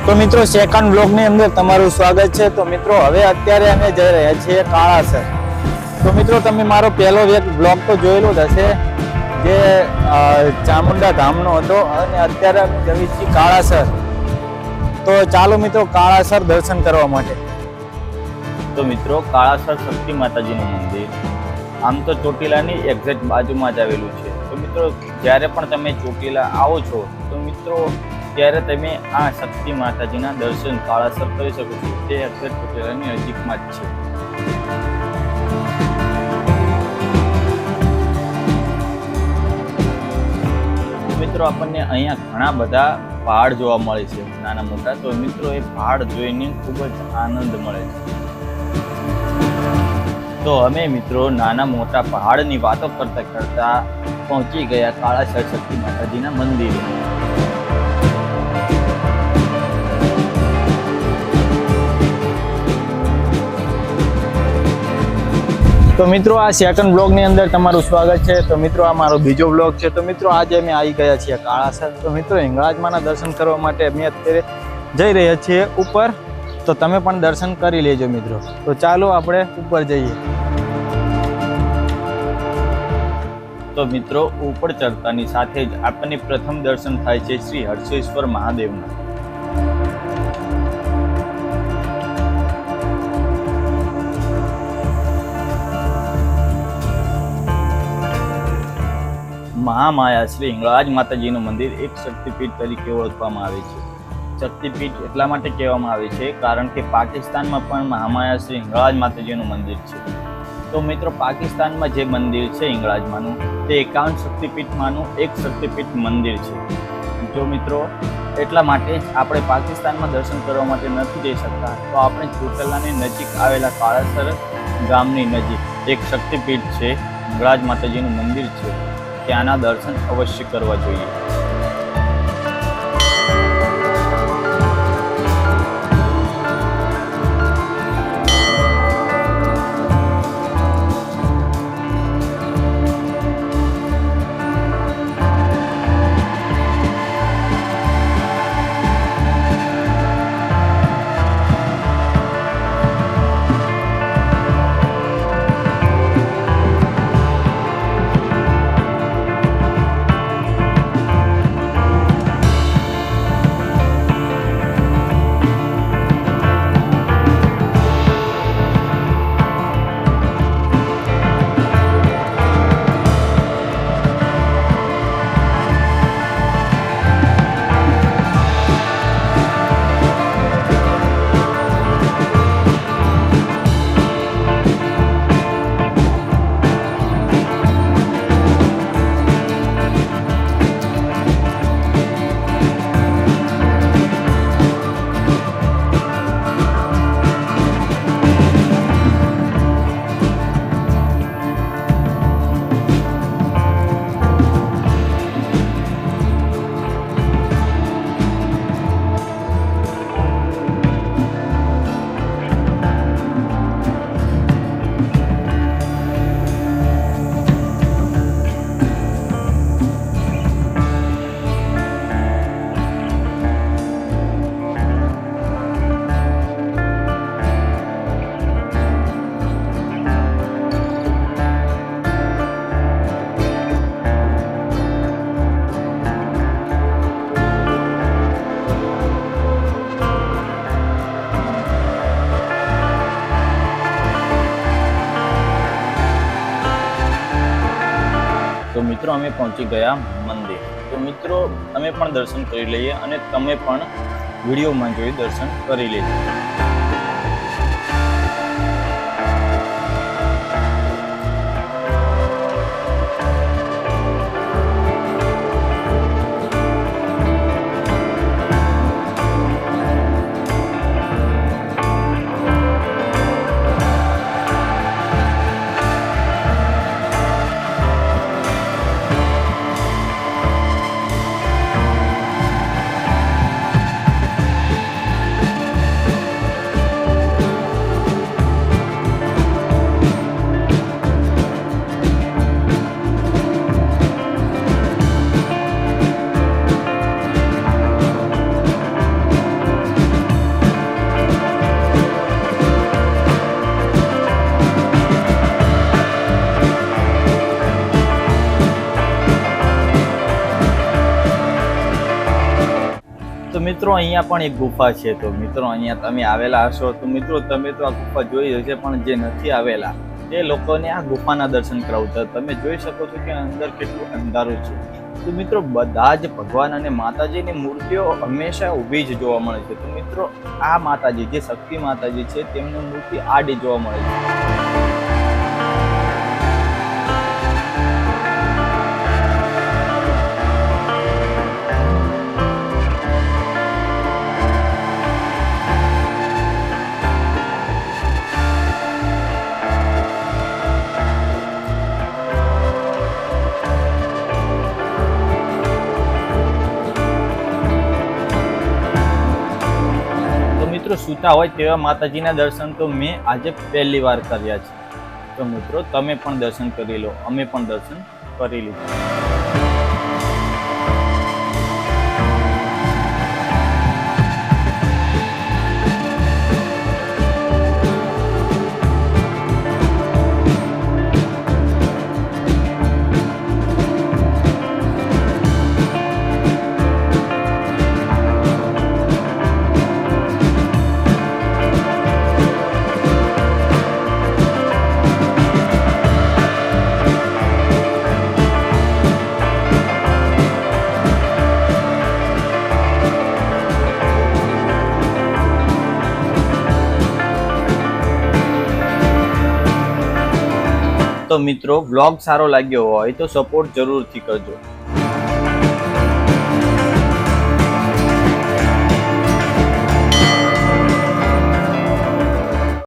તો મિત્રો second blog ની અંદર તમારું સ્વાગત છે। તો મિત્રો હવે અત્યારે અમે જઈ રહ્યા છીએ કાળાસર। તો મિત્રો તમે મારો પહેલો એક બ્લોગ તો જોયેલો જ હશે, જે ચામુંડા ધામનો હતો, અને અત્યારે અમે જઈએ છીએ કાળાસર। તો ચાલો મિત્રો કાળાસર દર્શન કરવા માટે। તો મિત્રો કાળાસર શક્તિ માતાજીનું મંદિર આમ તો ચોટીલાની એક્ઝેક્ટ બાજુમાં જ આવેલું છે। તો મિત્રો જ્યારે પણ તમે ચોટીલા આવો છો તો મિત્રો ત્યારે તમે આ શક્તિ માતાજીના દર્શન કાળાસર કરી શકો છો। તે એક્ઝેક્ટ ચોટીલાની નજીકમાં જ છે। મિત્રો આપણને અહીંયા ઘણા બધા પહાડ જોવા મળે છે, નાના મોટા। તો મિત્રો એ પહાડ જોઈને ખૂબ જ આનંદ મળે છે। તો અમે મિત્રો નાના મોટા પહાડની વાતો કરતા કરતા પહોંચી ગયા કાળાસર શક્તિ માતાજીના મંદિરે। તો મિત્રો આ સેકન્ડ બ્લોગ ની અંદર તમારું સ્વાગત છે। તો મિત્રો આ મારો બીજો બ્લોગ છે। તો મિત્રો આજે અમે આવી ગયા છીએ કાળાસર। તો મિત્રો હિંગળાજમાના દર્શન કરવા માટે અમે અત્યારે જઈ રહ્યા છીએ ઉપર। તો તમે પણ દર્શન કરી લેજો મિત્રો। તો ચાલો આપણે ઉપર જઈએ। તો મિત્રો ઉપર ચડતાની સાથે જ આપણને પ્રથમ દર્શન થાય છે શ્રી હર્ષેશ્વર મહાદેવના। મહામાયા શ્રી હિંગળાજ માતાજીનું મંદિર એક શક્તિપીઠ તરીકે ઓળખવામાં આવે છે। શક્તિપીઠ એટલા માટે કહેવામાં આવે છે કારણ કે પાકિસ્તાનમાં પણ મહામાયા શ્રી હિંગળાજ માતાજીનું મંદિર છે। તો મિત્રો પાકિસ્તાનમાં જે મંદિર છે હિંગળાજમાંનું, તે 51 શક્તિપીઠમાંનું એક શક્તિપીઠ મંદિર છે। જો મિત્રો એટલા માટે જ આપણે પાકિસ્તાનમાં દર્શન કરવા માટે નથી જઈ શકતા, તો આપણે ચોટીલાની નજીક આવેલા કાળાસર ગામની નજીક એક શક્તિપીઠ છે, હિંગળાજ માતાજીનું મંદિર છે, ત્યાંના દર્શન અવશ્ય કરવા જોઈએ। તો મિત્રો અમે પહોંચી ગયા મંદિર। તો મિત્રો અમે પણ દર્શન કરી લઈએ અને તમે પણ વિડીયોમાં જોઈ દર્શન કરી લેજો। તો મિત્રો અહીંયા પણ એક ગુફા છે. તો મિત્રો અહીંયા તમે આવેલા હશો તો મિત્રો તમે તો આ ગુફા જોઈ હશે, પણ જે નથી આવેલા તે લોકોને આ ગુફાના દર્શન કરાવતા. તમે જોઈ શકો છો કે અંદર કેટલું અંધારું છે. તો મિત્રો બધા જ ભગવાન અને માતાજીની મૂર્તિઓ હંમેશા ઊભી જ જોવા મળે છે. તો મિત્રો આ માતાજી જે શક્તિ માતાજી છે તેમની મૂર્તિ આડી જોવા મળે છે. મિત્રો સૂતા હોય તેવા માતાજીના દર્શન તો મેં આજે પહેલી વાર કર્યા છે. તો મિત્રો તમે પણ દર્શન કરી લો, અમે પણ દર્શન કરી લીધું. તો મિત્રો વ્લોગ સારો લાગ્યો હોય તો સપોર્ટ જરૂરથી કરજો.